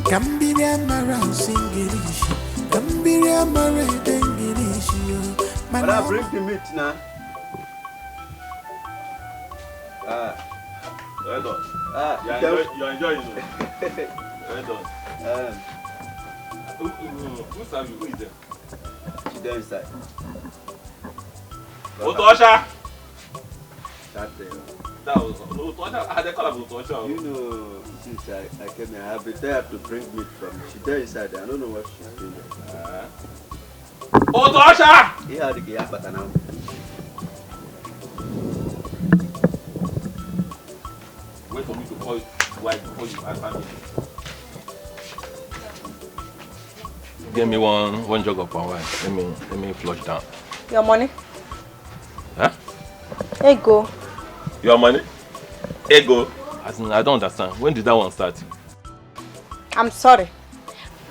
Gambiria Mara Singirishi, Gambiria Mara Dengirishi. But I bring the meat now. Well done. You're enjoying it. Well done. Who's that? Who is there? She's there inside. Otosha! That was Otosha. They call her Otosha. You know, since I came here, I've been there to bring meat from me. She's there inside. I don't know what she's doing there. Otosha! Yeah, the guy, but now. Wait for me to call you wife before you answer me. Give me one jug of palm wine. Let me flush down. Your money? Huh? Ego. Your money? Ego? I don't understand. When did that one start? I'm sorry.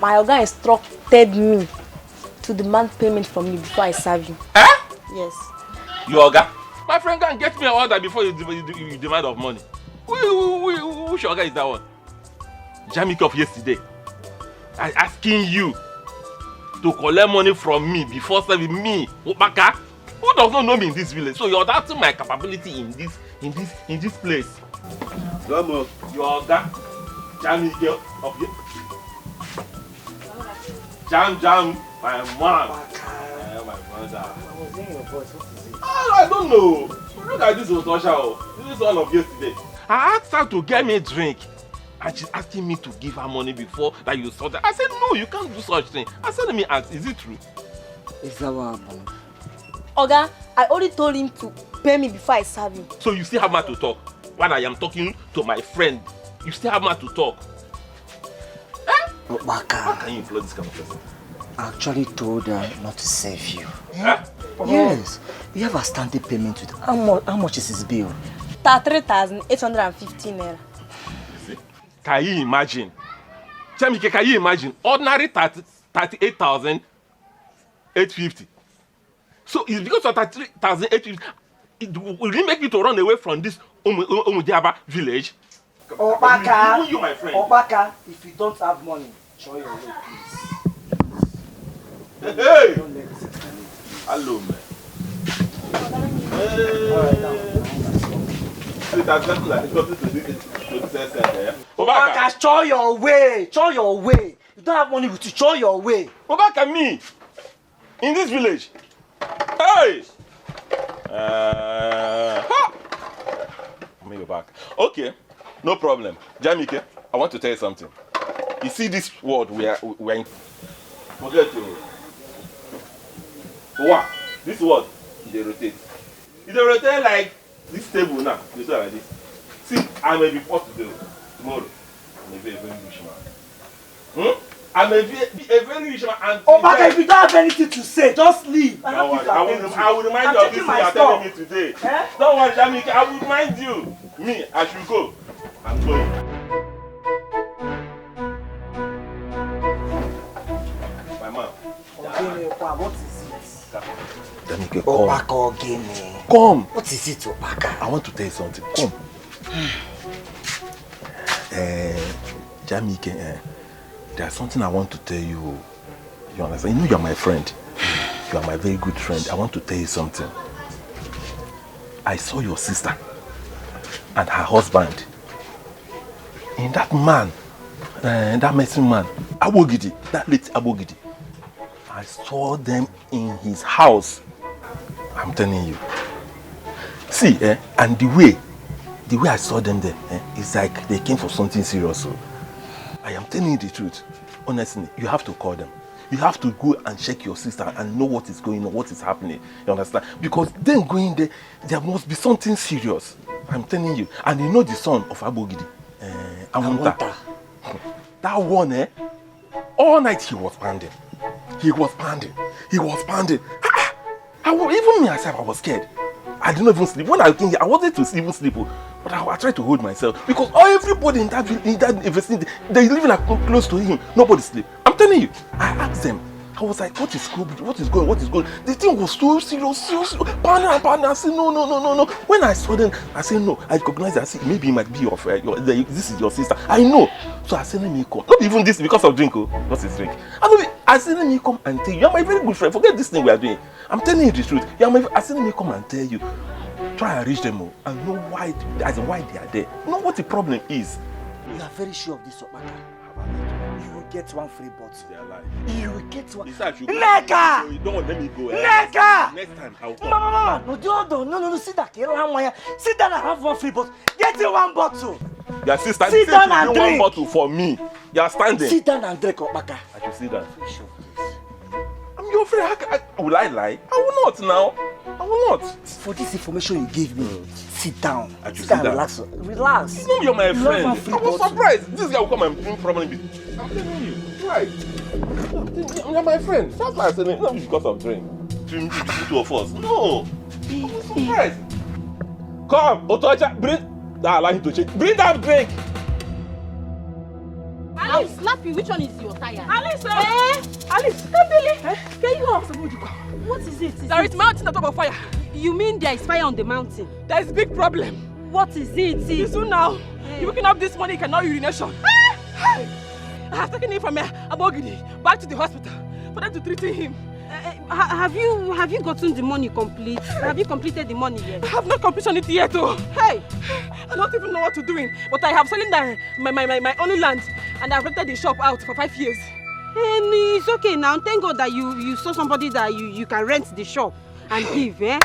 My oga instructed me to demand payment from you before I serve you. Eh? Yes. Your oga? My friend can get me an order before you demand of money. Which oga is that one? Jamik of yesterday. I asking you to collect money from me before serving me, Obaka. Who does not know me in this village? So you're doubting my capability in this place. Your oga, Jamik of you. Jam, my man, my brother. I was hearing your voice. What is it? I don't know. Look at this Otosha. This is one of yesterday. I asked her to get me a drink. And she's asking me to give her money before that you saw that. I said, no, you can't do such thing. I said, let me ask, is it true? Is that what happened? Oga, I only told him to pay me before I serve him. So you still have man to talk? While I am talking to my friend, you still have man to talk? Eh? Obaka. How can you employ this kind of person? I actually told her not to save you. Eh? Yes. You have a standing payment with how much is his bill? 3,815 naira. Can you imagine? Jamike, can you imagine? Ordinary 38,850. So it's because of 38,850. It will make me to run away from this Omudiaba village. Obaka, you, my friend. Obaka, if you don't have money, show your way, please. Hey! Don't let it sit. Hello, man. Obaka, show your way. Show your way. You don't have money with you. Show your way. Obaka, me in this village. Hey! Let me go back. Okay, no problem. Jamike, I want to tell you something. You see this world we are in. Forget to. What? This world, they rotate. If they rotate like this table now, they do like this. See, I may be poor today, tomorrow. I may be a very rich man. I may be a very rich man. And Obaka, if you don't have anything to say, just leave. I will remind you of this thing you are telling me today. Eh? Don't worry, Jamike, I will remind you. Me, I should go. I'm going. My mom. What is it? Jamike, Obaka, Ogene. Come. What is it, Obaka? I want to tell you something. Come. Jamike, there's something I want to tell you. You understand? You know you're my friend. You are my very good friend. I want to tell you something. I saw your sister and her husband. And that man, that messing man, Abogidi, that late Abogidi. I saw them in his house. I'm telling you. See, and the way I saw them there, it's like they came for something serious. So I am telling you the truth. Honestly, you have to call them. You have to go and check your sister and know what is going on, what is happening. You understand? Because then going there, there must be something serious. I'm telling you. And you know the son of Abogidi, Amunta. That one, all night he was pounding. He was pounding. Even me myself, I was scared. I did not even sleep. When I came here, I wanted to even sleep, but I tried to hold myself because everybody in that vicinity, they live like close to him. Nobody sleep. I'm telling you. I asked them, I was like, what is good? What is going? What is going? The thing was so serious. Partner. I said, no. When I saw them, I said, no. I recognized it. I said, maybe it might be your friend. This is your sister. I know. So I said, let me come. Not even this because of drink. What's his drink? I said, let me come and tell you. You're my very good friend. Forget this thing we are doing. I'm telling you the truth. I said, let me come and tell you. Try and reach them and know why they are there. Know what the problem is. You are very sure of this, Obaka? You will get one free bottle. They are lying. You will get one. Neka! You don't let me go. Neka! Next time I'll come. No, sit down. Sit down and have one free bottle. Get you one bottle. Your sister, sit down and drink. One bottle for me. You are standing. Sit down and drink, Obaka. I should sit down. I'm your friend. Will I lie? I will not now. I will not. For this information you gave me, sit down. I should sit down. Relax. You know you're my friend. I was surprised. This guy will come and bring problem with. I'm telling you. Right. You're my friend. That's why I said it. Not because of drink. Between the two of us. No. I was surprised. Come, Otoja, bring that line to check. Bring that drink. I'll slap you. Which one is your tire? Alice, Alice, can you go off the boat? What is it? There is mountain on top of fire. You mean there is fire on the mountain? There is big problem. What is it? Soon now. You're waking up this morning, you cannot urination. I have taken him from Abogidi back to the hospital for them to treat him. Have you gotten the money complete? Have you completed the money yet? I have not completed it yet, oh. Hey! I don't even know what to do, but I have selling my only land and I've rented the shop out for 5 years. It's okay now. Thank God that you saw somebody that you can rent the shop and give, eh?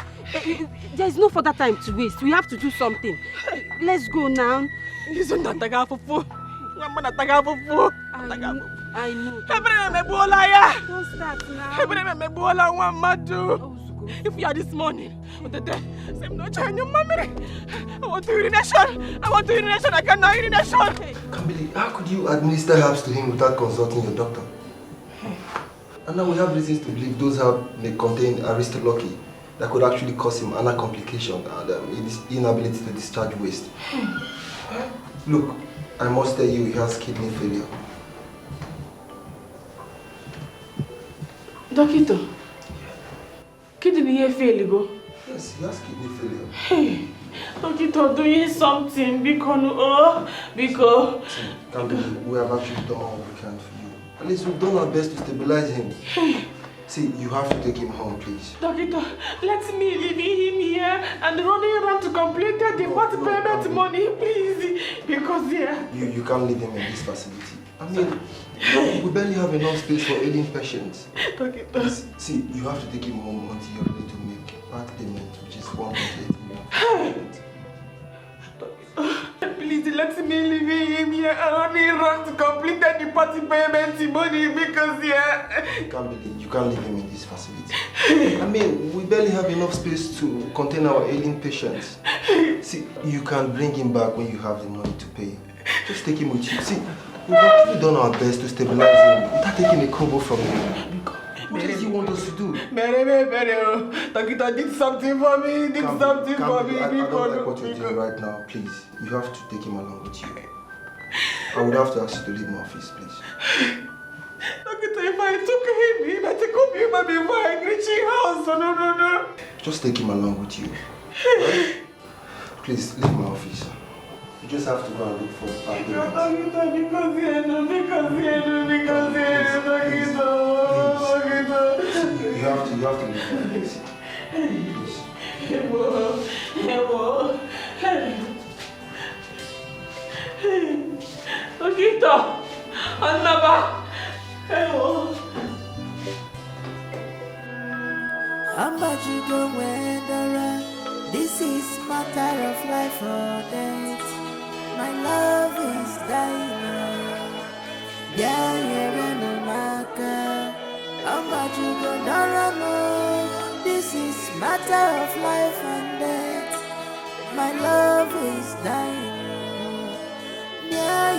There's no further time to waste. We have to do something. Let's go now. I know. Don't start now. If you are this morning, I want to urination. I cannot urination. Kambili, how could you administer herbs to him without consulting your doctor? And now we have reasons to believe those herbs may contain aristolochi that could actually cause him another complication and inability to discharge waste. Look, I must tell you he has kidney failure. Doctor, kidney failure? Yes, he has kidney failure. Hey, Doctor, doing something because... Kambili, we have actually done all we can for you. At least we've done our best to stabilize him. See, you have to take him home, please. Doctor, let me leave him here and running around to complete the part payment money, please. Because You can't leave him in this facility. I mean, we barely have enough space for ailing patients. Doctor. See, you have to take him home until you're ready to make part payment, which is 1.8 million. Please let me leave him here and only run to complete the party payment money because You can't leave him in this facility. I mean, we barely have enough space to contain our ailing patients. See, you can bring him back when you have the money to pay. Just take him with you. See, we've actually done our best to stabilize him without taking a kobo from him. What does he want us to do? Takita did something for me, I don't like what you're doing right now, please. You have to take him along with you. I would have to ask you to leave my office, please. Takita, if I took him, he might take up him before I reach his house. No. Just take him along with you. Right? Please, leave my office. You just have to go and look for a payment. You have to leave my office. Please. This is matter of life or death. My love is dying. Yeah, this is matter of life and death. My love is dying. Yeah,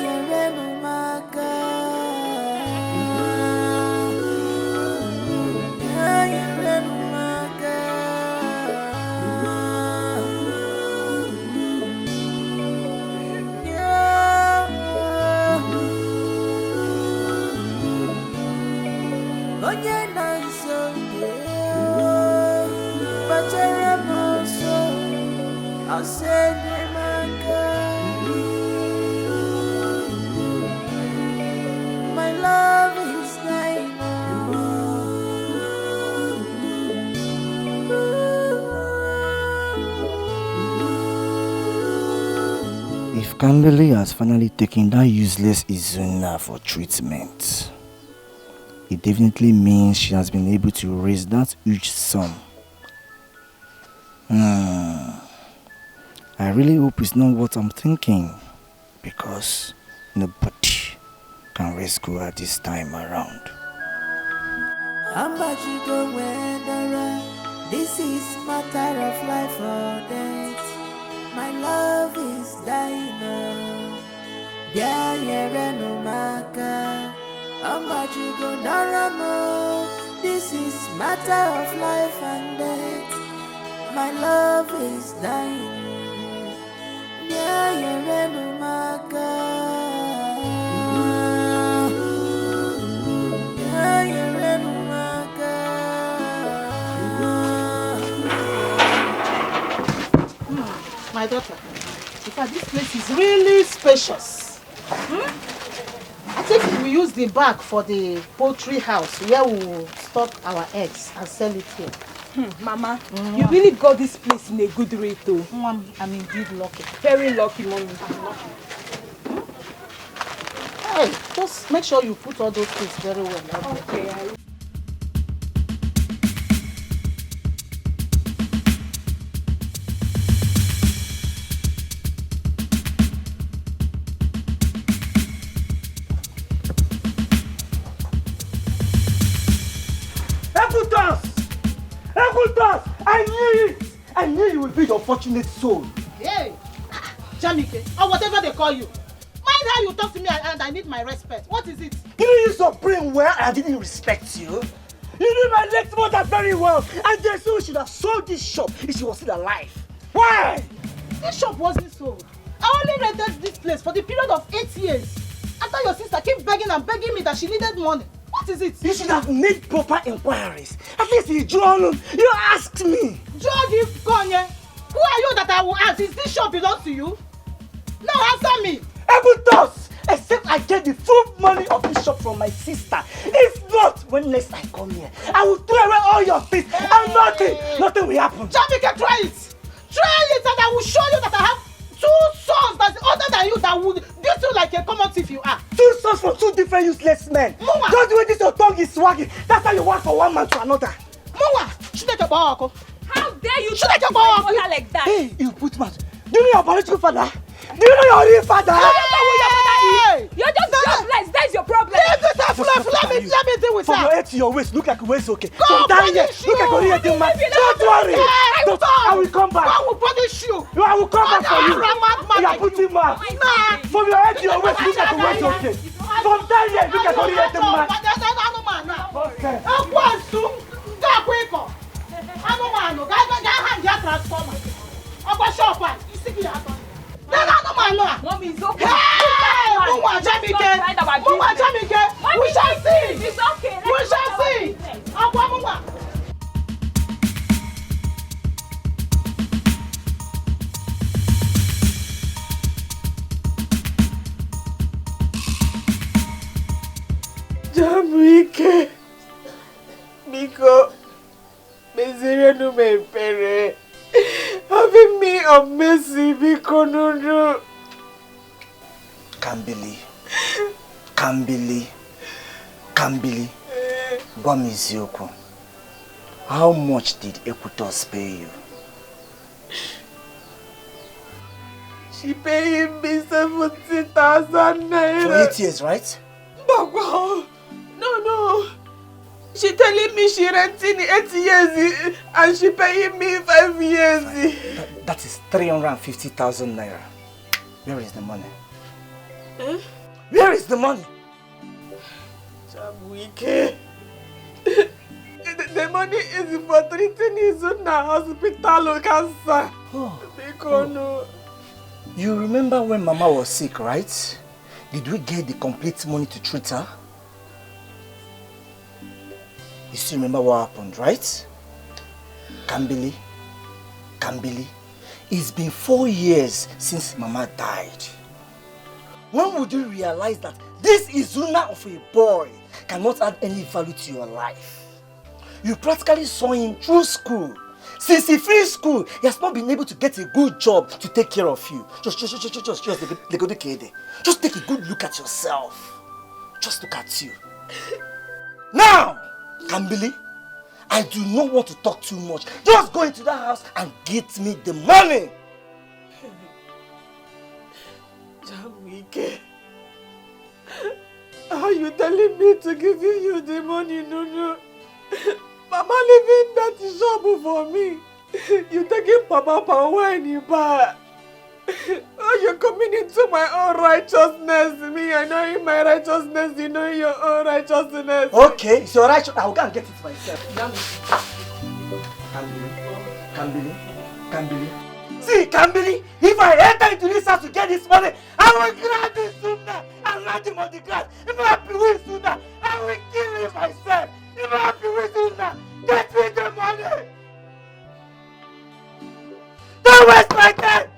I'll send him a girl. My love is dying. If Kambili has finally taken that useless Izuna for treatment, it definitely means she has been able to raise that huge sum. I really hope it's not what I'm thinking, because nobody can rescue her this time around. I'm about to go where this is matter of life or death. My love is dying. No maka. I'm about to go Naramo. This is matter of life and death. My love is dying. No maka. My daughter, in fact, this place is really spacious. I think we use the back for the poultry house where we will stock our eggs and sell it here. Mama, you really got this place in a good rate though. I'm indeed lucky. Very lucky, mommy. I'm lucky. Hey, just make sure you put all those things very well. Okay. I knew it! I knew you would be the fortunate soul. Hey, Jamike, or whatever they call you. Mind how you talk to me and I need my respect. What is it? You didn't use your brain well and I didn't respect you. You knew my late mother very well, and there's no should have sold this shop if she was still alive. Why? This shop wasn't sold. I only rented this place for the period of 8 years. After your sister kept begging and begging me that she needed money. What is it? You should have made proper inquiries. At least you asked me. Georgie Konye, who are you that I will ask? Is this shop belongs to you? No, answer me. Ebutos! Except I get the full money of this shop from my sister. If not, when next I come here, I will throw away all your things and nothing will happen. Jamike, try it. Try it and I will show you that I have 2 sons that's other than you that would beat you like a common thief you are. 2 sons from 2 different useless men. Mwa. Just the way this your tongue is swagging, that's how you work from one man to another. Mwa, how dare you talk to your my mouth mother like that? Hey, you put mouth. Do you know your biological father? Do you know your real father? Hey! You're just jobless. That's your problem. Leave this off, let me deal with her. From your head to your waist, look like a waist, okay? Go From down here, punish look like a you. real man. Leave it Don't alone. worry. Hey, Don't, stop. I will come back. I will punish you. No, I will come back for you. madman You are like you. putting mouth. Nah. From your head to your waist, look like a waist, okay? From down here, look like a real man. Okay. Mommy, it's okay. Hey! Mwa Jamike! We shall see! It's okay. We shall see! Akwa Mwa! Jamike, Biko, Mesere no me pere. Having me of mercy, Biko no. Kambili. Gwamizioko. How much did Equitos pay you? She paid me 70,000 naira. For 8 years, right? Bagwa, no. She telling me she renting 8 years and she paying me 5 years. That is 350,000 naira. Where is the money? Where is the money? Jamike. The money is for treating his own hospital cancer. Because no. You remember when Mama was sick, right? Did we get the complete money to treat her? You still remember what happened, right? Kambili, It's been 4 years since Mama died. When would you realize that this Izuna of a boy cannot add any value to your life? You practically saw him through school. Since he finished school, he has not been able to get a good job to take care of you. Just take a good look at yourself. Just look at you. Now, Kambili, I do not want to talk too much. Just go into that house and get me the money. Jamike, are you telling me to give you the money, Nunu? Mama leaving that shop for me. You taking Papa power in your bar. Oh, you're coming into my own righteousness. Me, I know in my righteousness, you know your own righteousness. Okay, it's your righteousness. I will go and get it myself. Kambili. See, Kambili, if I enter into this house to get this money, I will grab this sooner and land him on the grass. If I happy with sooner, I will kill him myself. If I happy with sooner, get me the money. Don't waste my time.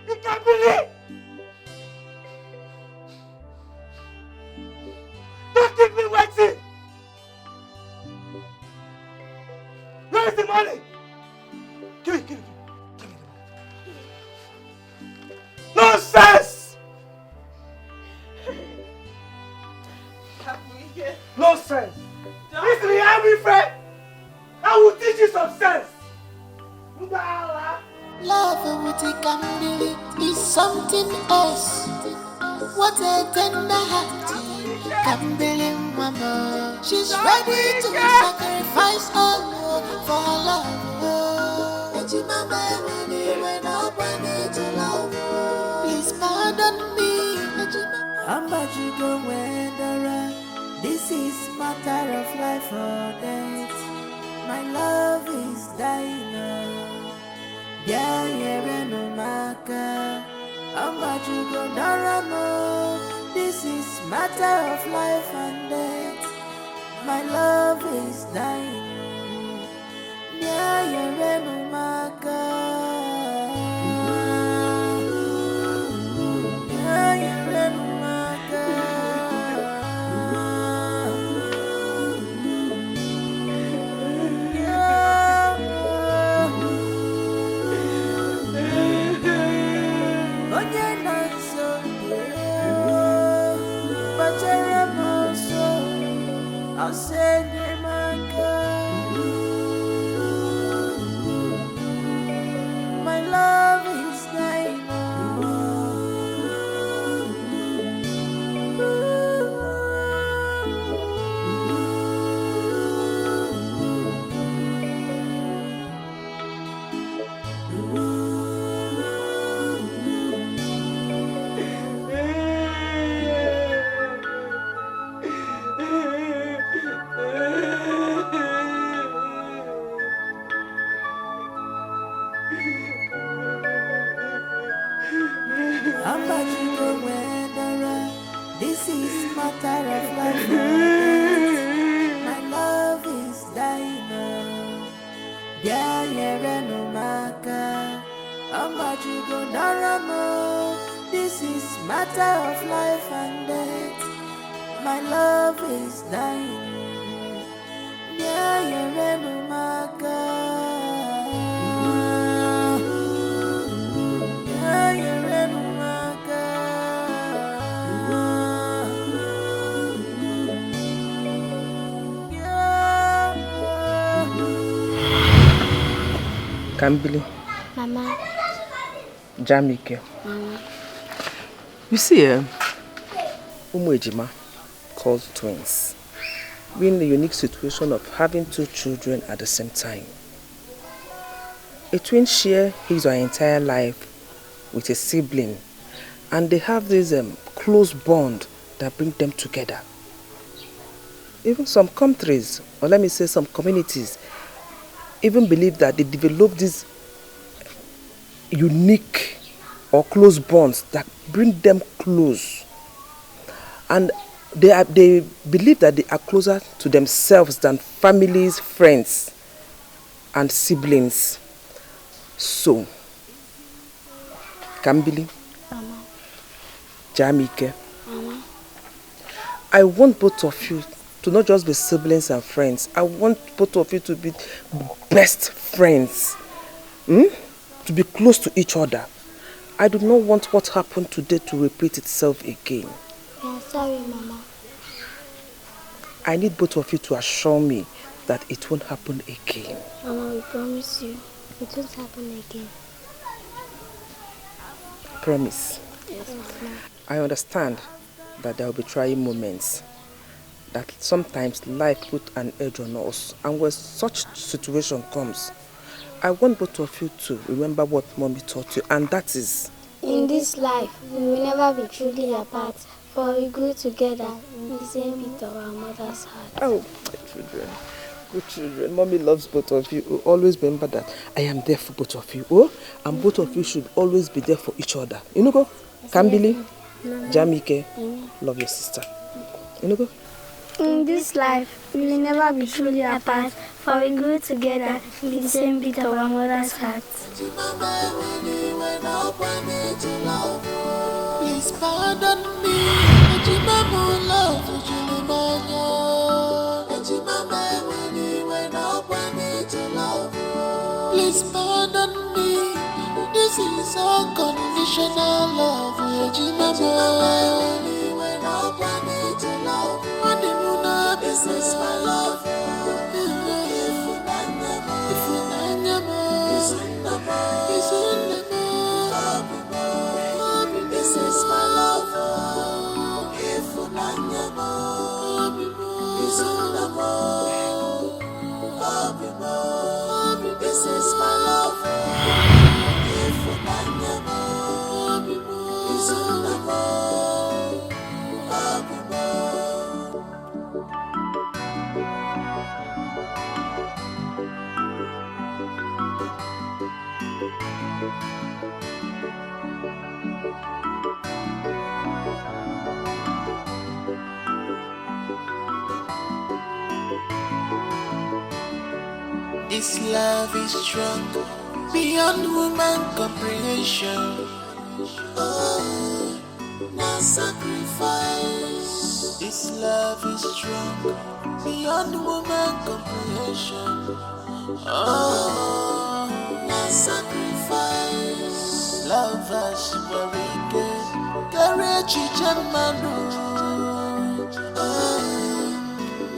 You can't believe. Don't keep me waiting. Where is the money? Give me. Nonsense! Nonsense! Listen, you have me, friend. I will teach you some sense. Love with the Kambili is something else. What a tender heart, Kambili mama. She's ready to sacrifice all for her love. Please pardon me. I'm about to go where this is matter of life or death. My love is dying now. Yeah, no maka. I'm about to go Daramo. This is matter of life and death. My love is dying. Yeah, no maka. Yeah, no maka. I'll send you my girl. My love is dying. I'm about to go where this is matter of life. My love is dying. Yeah, no maka. I'm about to go Daramo. This is matter of life and death. My love is dying. Yeah, no maka. Kambili. Mama. Jamike. Mama. You see, Ejima calls twins. We're in the unique situation of having two children at the same time. A twin share his or her entire life with a sibling, and they have this close bond that brings them together. Even some countries, or let me say some communities, even believe that they develop these unique or close bonds that bring them close. And they believe that they are closer to themselves than families, friends, and siblings. So, Kambili, Mama. Jamike, Mama. I want both of you to not just be siblings and friends. I want both of you to be best friends. To be close to each other. I do not want what happened today to repeat itself again. Yeah, sorry, Mama. I need both of you to assure me that it won't happen again. Mama, we promise you. It won't happen again. Promise? Yes, Mama. I understand that there will be trying moments. That sometimes life puts an edge on us. And when such situation comes, I want both of you to remember what Mommy taught you. And that is... In this life, we will never be truly apart. For we grew together in the same beat of our mother's heart. Oh, my children. Good children. Mommy loves both of you. Always remember that I am there for both of you. Oh? And both of you should always be there for each other. You know go? Kambili, Jamike, love your sister. You know go? In this life, we will never be truly apart. For we grew together in the same beat of our mother's heart. Please pardon me. Please pardon me. This is unconditional love. This is my love. This is my love. This is my love. This love is strong, beyond human comprehension. Oh, no sacrifice. This love is strong, beyond human comprehension. Oh, no sacrifice. Love us very good. Courage Jamanu. Oh,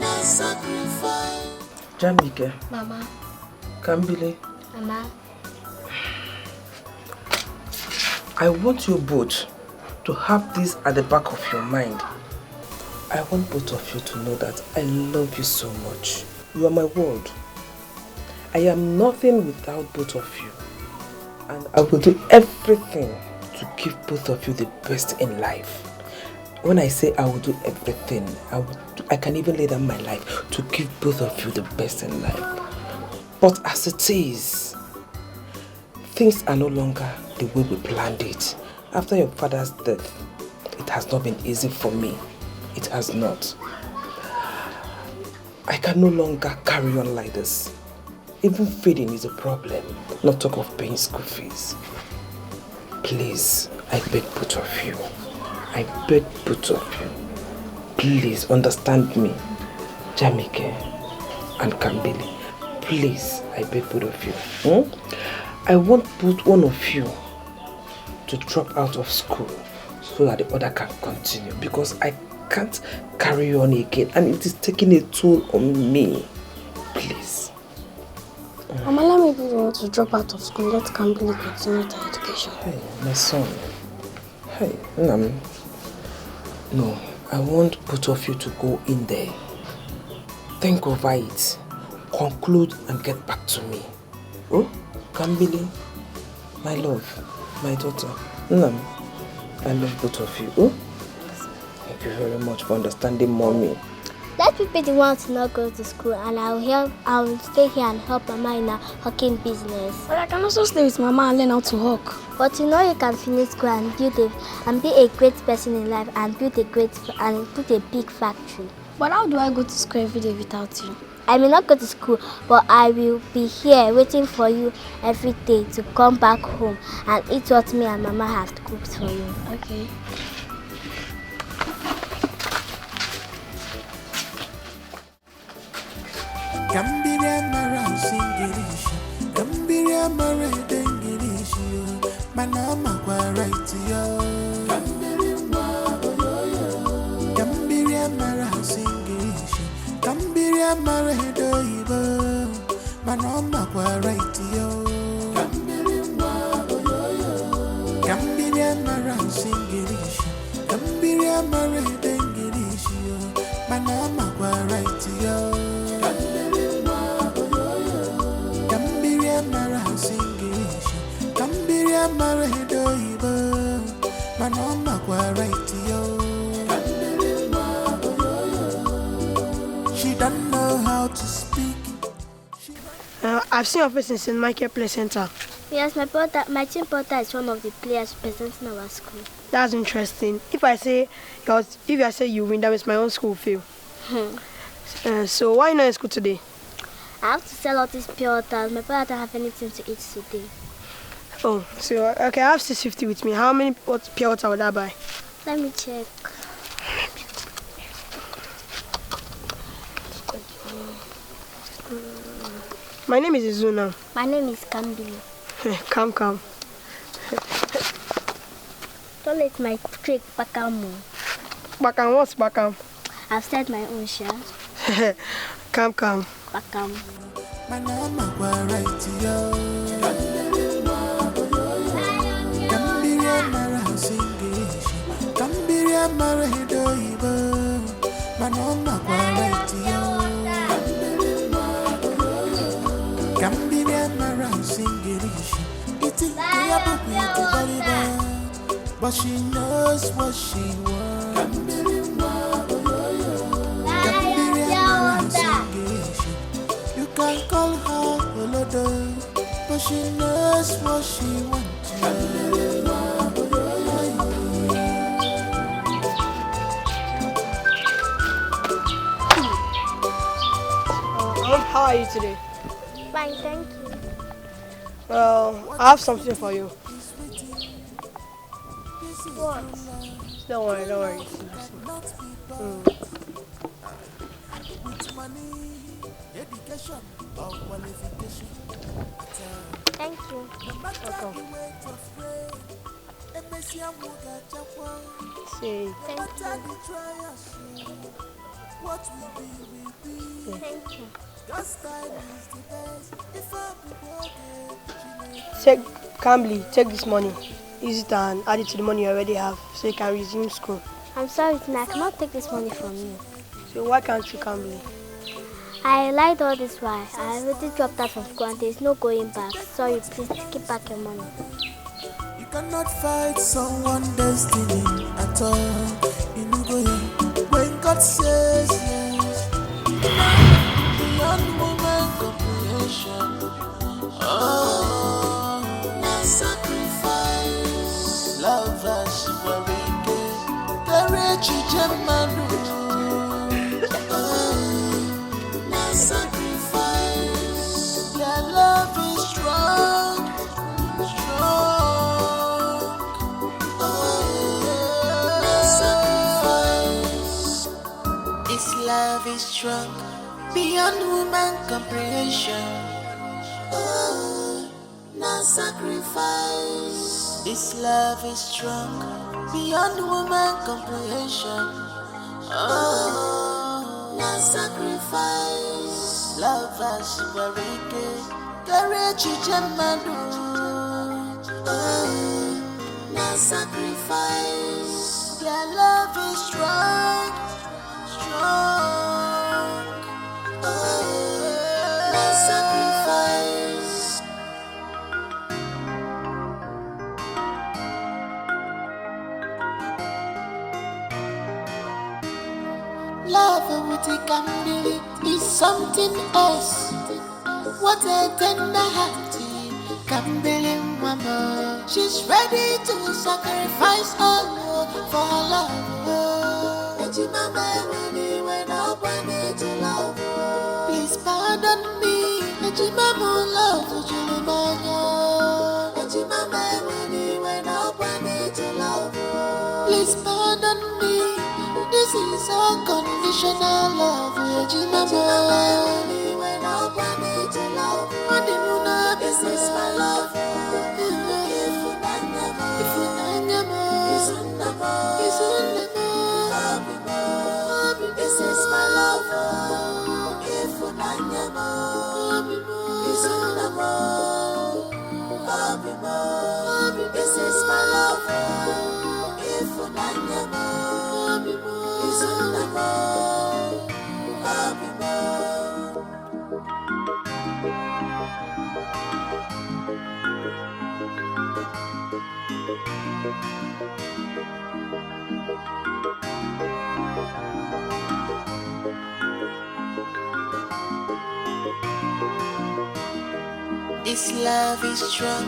no sacrifice. Jamike. Mama. Kambili. Mama. I want you both to have this at the back of your mind. I want both of you to know that I love you so much. You are my world. I am nothing without both of you. And I will do everything to give both of you the best in life. When I say I will do everything, I can even lay down my life to give both of you the best in life. But as it is, things are no longer the way we planned it. After your father's death, it has not been easy for me. It has not. I can no longer carry on like this. Even feeding is a problem, not talk of paying school fees. Please, I beg both of you. I beg both of you. Please understand me. Jamike and Kambili. Please, I beg both of you. I want both one of you to drop out of school so that the other can continue, because I can't carry on again and it is taking a toll on me. Please. Mama, let me be the one to drop out of school. Let Kambili continue with her education. Hey, my son. Hey, no, I want both of you to go in there. Think over it. Conclude and get back to me. Oh, Kambili, my love, my daughter. Nam, I love both of you. Oh, thank you very much for understanding Mommy. Let me be the one to not go to school, and I'll stay here and help Mama in her hawking business. But I can also stay with Mama and learn how to hawk. But you know you can finish school and be a great person in life and build a big factory. But how do I go to school every day without you? I may not go to school, but I will be here waiting for you every day to come back home and eat what me and Mama have cooked for you. Okay? Gambiria mara singirishi, Gambiria mara dengirishi, Manama kwa right yo. Gambiria mara singirishi, Gambiria mara doibo, Manama kwa right yo. Gambiria mara singirishi, Gambiria mara dengirishi, Manama kwa right yo. Gambiria mara doibo, Manama kwa right yo. She don't know how to speak. I've seen your face in St. Michael Play Center. Yes, my twin brother is one of the players representing our school. That's interesting. If I say you win, that means my own school fail. So why not in school today? I have to sell all these pure waters. My brother don't have anything to eat today. Oh, so okay, I have 650 with me. How many pure water would I buy? Let me check. My name is Izuna. My name is Kambi. Come. Don't let my trick Bakamu. Bakam, what's Bakam? I've said my own share. Come. Bakam. Manama kwa right yo. Gambiria mara singirishi, Gambiria mara doibo, Manama kwa right yo. Gambiria mara singirishi, iti kuya bubu iti baliba, but she knows what she wants. Gambiria mara singirishi, you can call her Olodo, but she knows what she wants. How are you today? Fine, thank you. Well, I have something for you. What? Don't worry. Thank you. Welcome. See. Thank you. Thank you. Take this money. Use it and add it to the money you already have so you can resume school. I'm sorry, Tina, I cannot take this money from you. So why can't you Cambly? I lied all this while. I already dropped out from school and there's no going back. Sorry, please keep back your money. You cannot fight someone's destiny at all. You know, when God says yes, beyond woman comprehension. Oh, now sacrifice, love us very good. The rich German. Now sacrifice, your love is strong. This love is strong, beyond human comprehension. Oh, now sacrifice. This love is strong, beyond human comprehension. Oh, now sacrifice. Love us very good. Courage Jamadu. Oh, now sacrifice. Your love is strong. Sacrifice. Love with a candle is something else. What a tender heart, Candle mama. She's ready to sacrifice all for her love. When I need to love, please pardon me. Ejimamo love Ujimanya. Ejimame when I need to love. Please pardon me. This is unconditional love. Ejimamo when I need to love. This is my love. If this is my love. If this is my love. If this love is strong,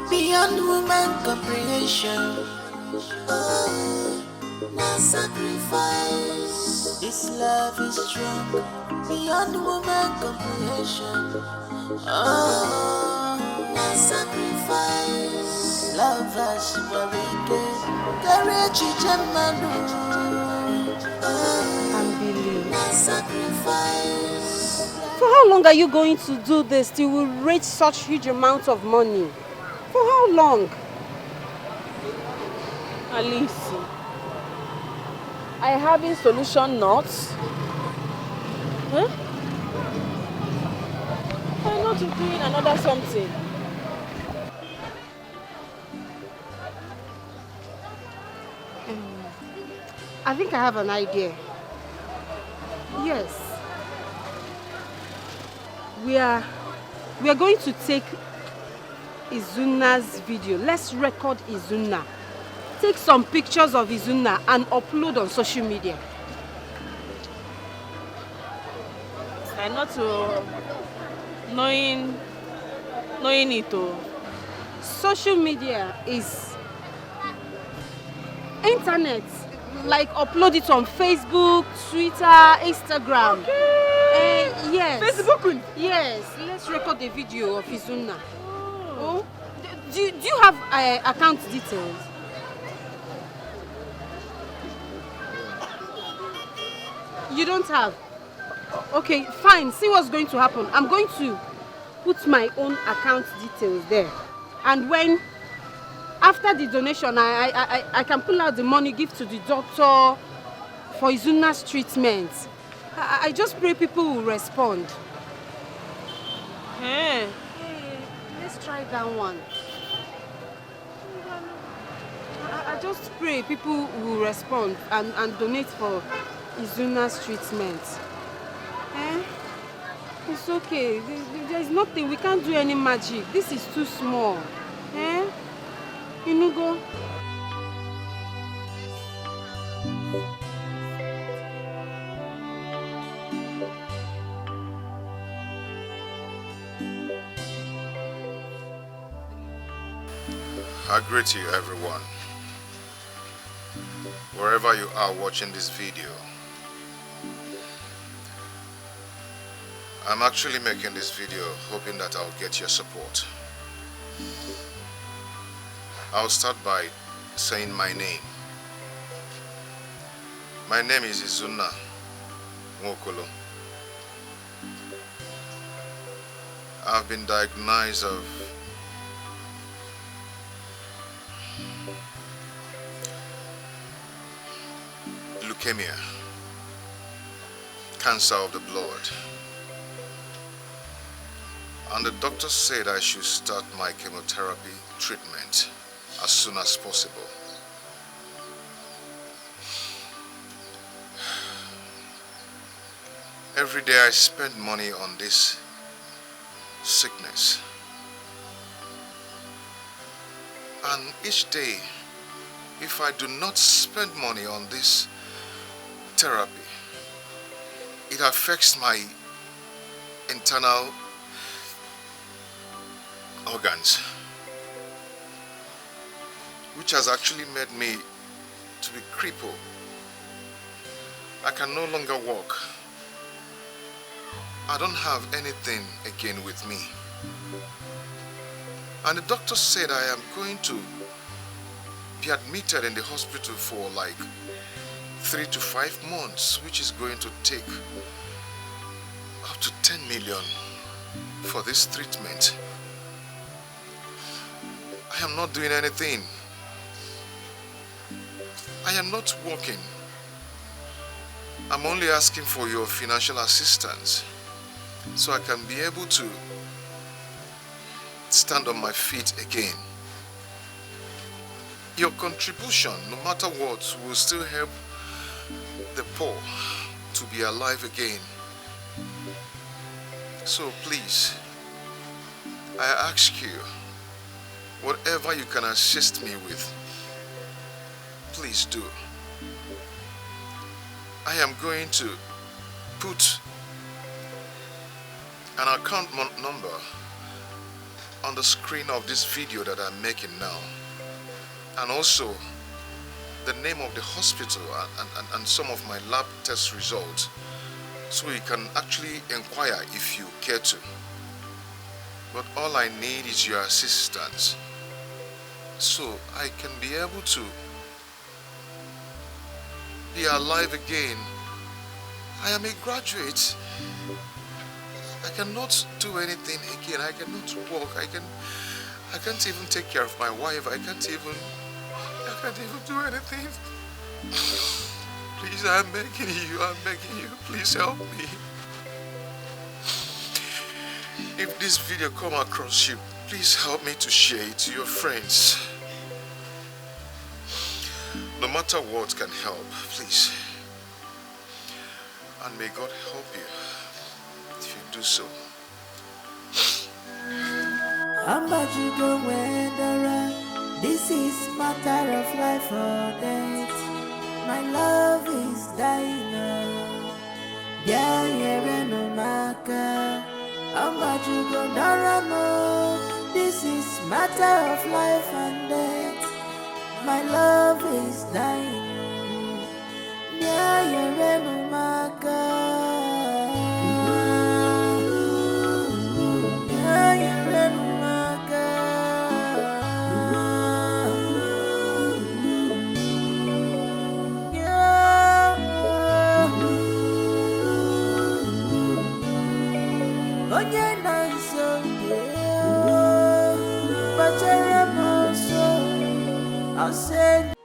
beyond human comprehension. Oh, no sacrifice. This love is strong, beyond human comprehension. Oh, no sacrifice. Love us very good. Courage and believe. No sacrifice. For how long are you going to do this till we raise such huge amounts of money? For how long? Alice, I having solution not? Huh? Why not you doing another something? I think I have an idea. Yes. We are going to take Izuna's video. Let's record Izuna. Take some pictures of Izuna and upload on social media. I not knowing it all. Social media is internet. Like upload it on Facebook, Twitter, Instagram. Okay. Yes. Facebook? Yes. Let's record the video of Izuna. Oh. Do you have account details? You don't have? Okay, fine. See what's going to happen. I'm going to put my own account details there. And when, after the donation, I can pull out the money, give to the doctor for Izuna's treatment. I just pray people will respond. Hey. Let's try that one. I just pray people will respond and donate for Izuna's treatment. It's okay. There's nothing. We can't do any magic. This is too small. You go. I greet you everyone, wherever you are watching this video. I'm actually making this video hoping that I'll get your support. I'll start by saying my name. My name is Izuna Nwokolo. I've been diagnosed of leukemia, cancer of the blood. And the doctor said I should start my chemotherapy treatment as soon as possible. Every day I spend money on this sickness. And each day, if I do not spend money on this therapy, it affects my internal organs, which has actually made me to be crippled. I can no longer walk. I don't have anything again with me. And the doctor said I am going to be admitted in the hospital for like 3 to 5 months, which is going to take up to 10 million for this treatment. I am not doing anything. I am not working. I'm only asking for your financial assistance so I can be able to stand on my feet again. Your contribution, no matter what, will still help the poor to be alive again. So please, I ask you, whatever you can assist me with, please do. I am going to put an account number on the screen of this video that I'm making now, and also the name of the hospital and some of my lab test results, so you can actually inquire if you care to. But all I need is your assistance so I can be able to be alive again. I am a graduate. I cannot do anything again. I cannot work. I can't even take care of my wife. I can't even do anything. Please, I'm begging you, please help me. If this video come across you, please help me to share it to your friends. No matter what can help, please. And may God help you if you do so. This is matter of life or death. My love is dying. This is matter of life and death. My love is dying. I'll say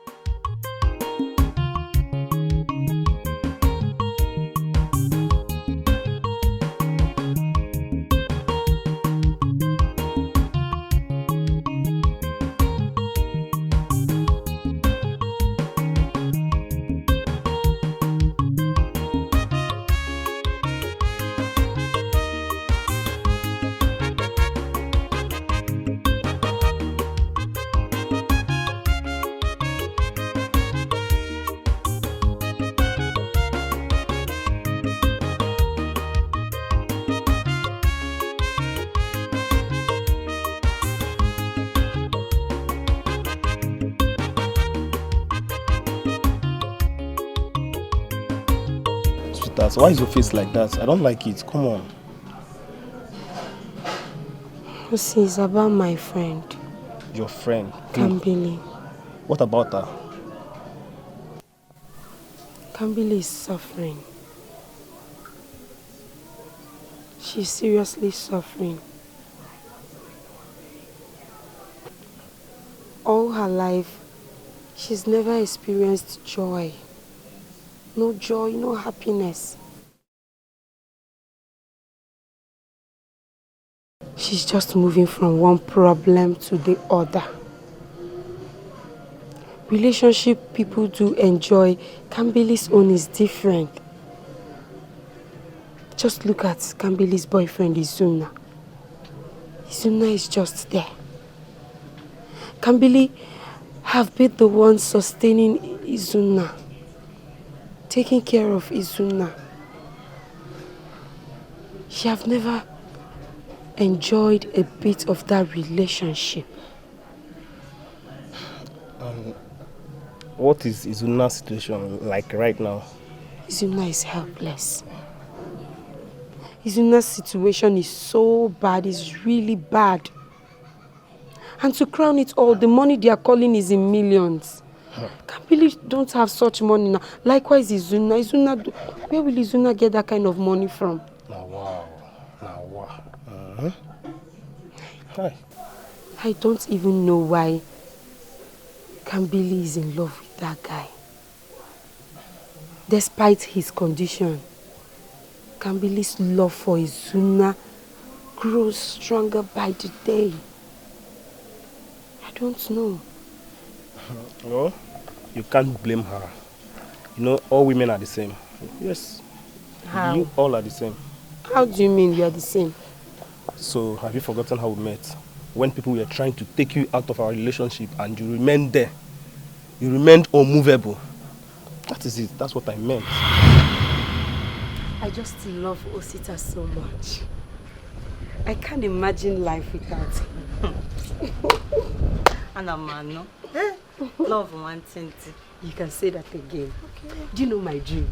Why is your face like that? I don't like it. Come on. See, it's about my friend. Your friend? Kambili. What about her? Kambili is suffering. She's seriously suffering. All her life, she's never experienced joy. No joy, no happiness. She's just moving from one problem to the other. Relationship people do enjoy. Kambili's own is different. Just look at Kambili's boyfriend, Izuna. Izuna is just there. Kambili have been the one sustaining Izuna, taking care of Izuna. She have never enjoyed a bit of that relationship. What is Izuna's situation like right now? Izuna is helpless. Izuna's situation is so bad, it's really bad. And to crown it all, the money they are calling is in millions. Kabili don't have such money now. Likewise, Izuna, where will Izuna get that kind of money from? Now wow. Hi. I don't even know why Kambili is in love with that guy. Despite his condition, Kambili's love for Izuna grows stronger by the day. I don't know. No, you can't blame her. You know, all women are the same. Yes. How? You all are the same. How do you mean we are the same? So, have you forgotten how we met? When people were trying to take you out of our relationship and you remained there. You remained unmovable. That is it. That's what I meant. I just love Osita so much. I can't imagine life without him. Anamano. Love one thing. You can say that again. Okay. Do you know my dream?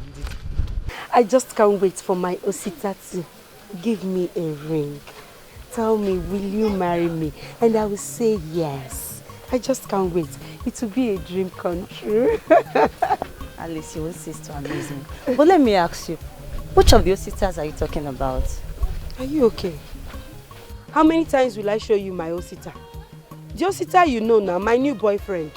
I just can't wait for my Osita to give me a ring. Tell me, will you marry me? And I will say yes. I just can't wait. It will be a dream come true. Alice, you will cease to amaze me. But let me ask you, which of the Ositas are you talking about? Are you okay? How many times will I show you my Osita? The Osita you know now, my new boyfriend.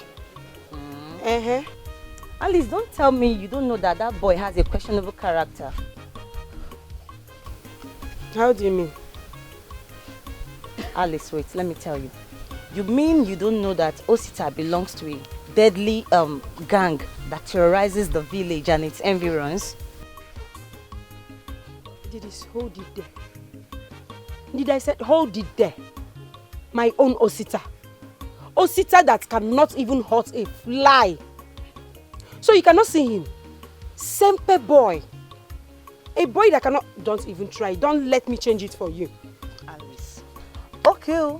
Alice, don't tell me you don't know that that boy has a questionable character. How do you mean? Alice, wait, let me tell you. You mean you don't know that Osita belongs to a deadly gang that terrorizes the village and its environs? Did this hold it there? Did I say hold it there? My own Osita. Osita that cannot even hurt a fly. So you cannot see him. Sempe boy. A boy that cannot... Don't even try. Don't let me change it for you. Alice. Okay.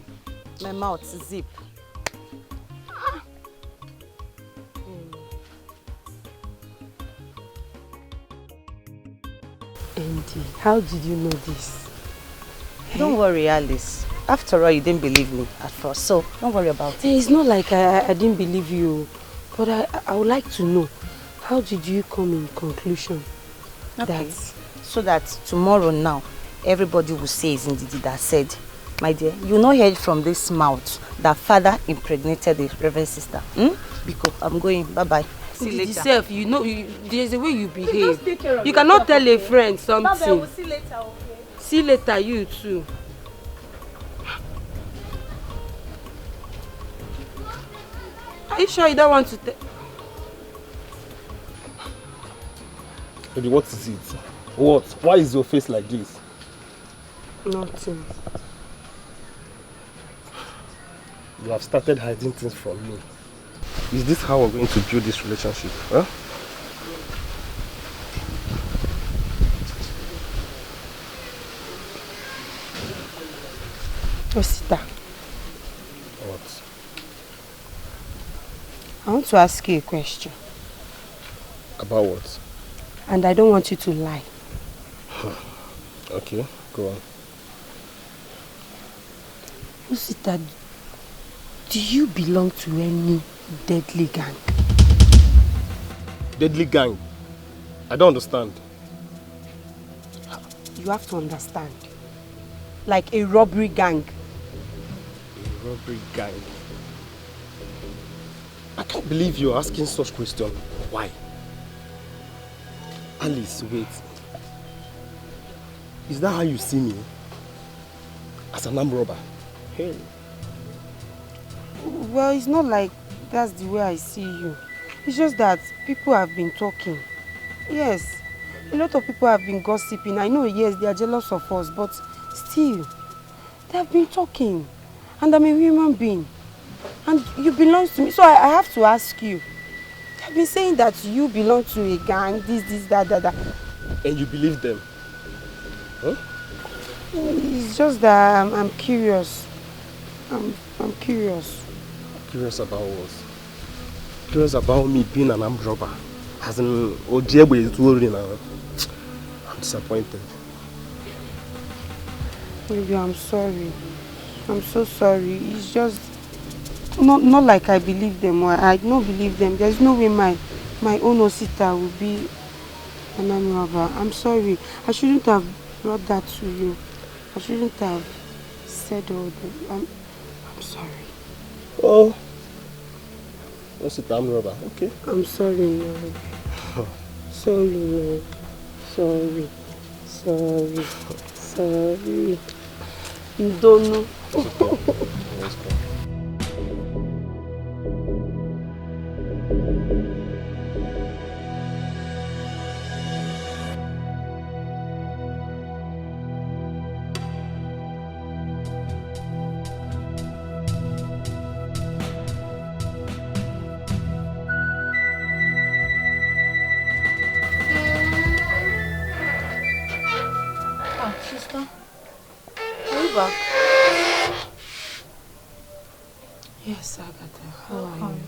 My mouth zip. Andy, how did you know this? Don't worry, Alice. After all, you didn't believe me at first, so don't worry about it. It's not like I didn't believe you, but I would like to know, how did you come in conclusion that... So that tomorrow now, everybody will say it's Ndidi that said, my dear, you not heard from this mouth that father impregnated the reverend sister. Because I'm going, bye-bye. See later. Yourself, you know, there's a way you behave. You cannot tell a friend something. Bye-bye, we'll see later, okay? See later, you too. Are you sure you don't want to tell? Baby, what is it? What? Why is your face like this? Nothing. You have started hiding things from me. Is this how we're going to build this relationship? Huh? Osita. What? I want to ask you a question. About what? And I don't want you to lie. Okay, go on. Osita, do you belong to any deadly gang? Deadly gang? I don't understand. You have to understand. Like a robbery gang. A robbery gang? I can't believe you're asking such question. Why? Alice, wait. Is that how you see me? As an armed robber? Hey. Well, it's not like that's the way I see you. It's just that people have been talking. Yes, a lot of people have been gossiping. I know, yes, they are jealous of us, but still, they have been talking. And I'm a human being. And you belong to me. So I have to ask you. They've been saying that you belong to a gang, this, that. And you believe them? Huh? It's just that I'm curious. I'm curious. Curious about what? Curious about me being an armed robber. As in, Ojebe is worrying now. I'm disappointed. Baby, I'm sorry. I'm so sorry. It's just not like I believe them or I don't believe them. There's no way my own Osita will be an army robber. I'm sorry. I shouldn't have brought that to you. I shouldn't have said all that. I'm sorry. Oh. Osita army robber. Okay. I'm sorry, no. Sorry, no. Sorry. You don't know. Let's go. Sister, are you back? Yes, Agatha. How are you?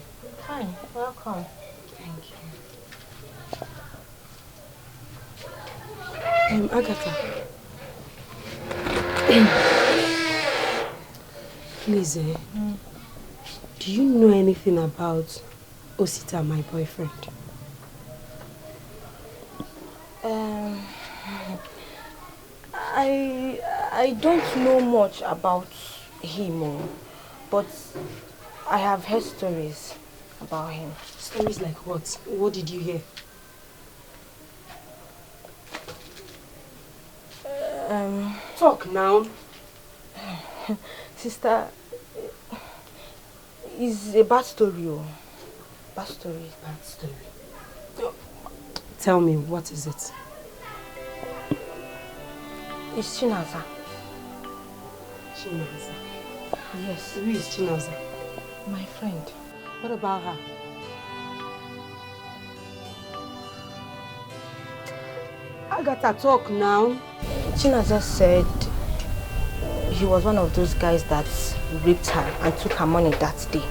Fine, welcome. Thank you. Agatha. Please, do you know anything about Osita, my boyfriend? I don't know much about him, but I have heard stories about him. Stories like what? What did you hear? Talk now. Sister, it's a bad story. Bad story. Bad story. Tell me, what is it? It's Chinaza. Chinaza? Yes. Who is Chinaza? My friend. What about her? Agatha, talk now. Chinaza said he was one of those guys that raped her and took her money that day.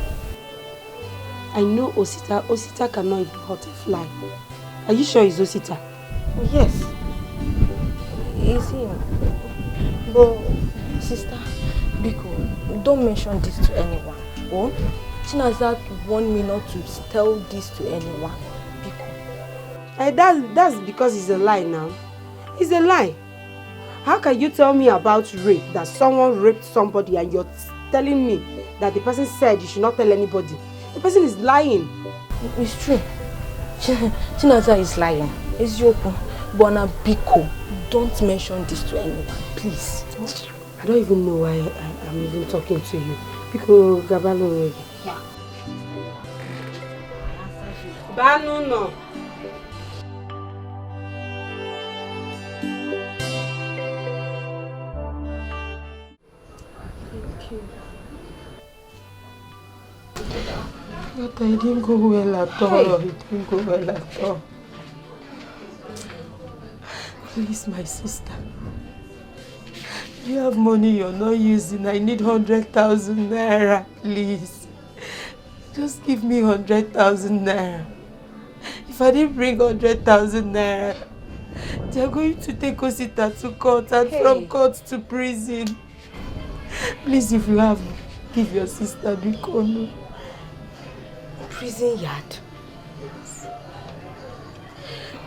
I know Osita. Osita cannot even hurt a fly. Are you sure it's Osita? Yes. It's him. But, sister, Biko, don't mention this to anyone. Oh? Chinaza warned me not to tell this to anyone. Biko. That's because it's a lie now. It's a lie. How can you tell me about rape, that someone raped somebody and you're telling me that the person said you should not tell anybody? The person is lying. It's true. Chinaza is lying. It's Yoko. Bona Biko, don't mention this to anyone, please. I don't even know why I'm even talking to you. Biko, Gabalo. Yeah. Banu no. But I didn't go well at all. Hey. It didn't go well at all. Please, my sister. You have money you're not using. I need 100,000 naira, please. Just give me 100,000 naira. If I didn't bring 100,000 naira, they're going to take Osita to court and from court to prison. Please, if you have, give your sister Bikono. Prison yard? Yes.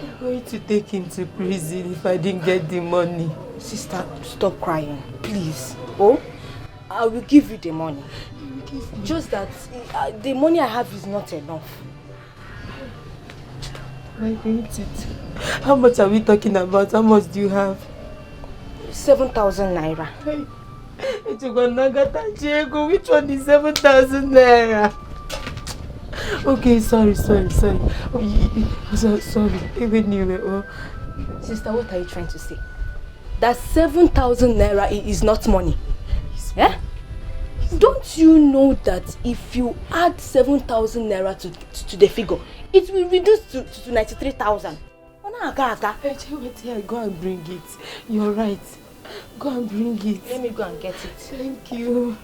They're going to take him to prison if I didn't get the money. Sister, stop crying, please. Oh, I will give you the money. Just that the money I have is not enough. I hate it. How much are we talking about? How much do you have? 7,000 naira. Which one is 7,000 naira? Okay, sorry. Sorry. Sorry. Sister, what are you trying to say? That 7,000 naira is not money. Eh? Don't you know that if you add 7,000 naira to the figure, it will reduce to 93,000? Go and bring it. You're right. Go and bring it. Let me go and get it. Thank you.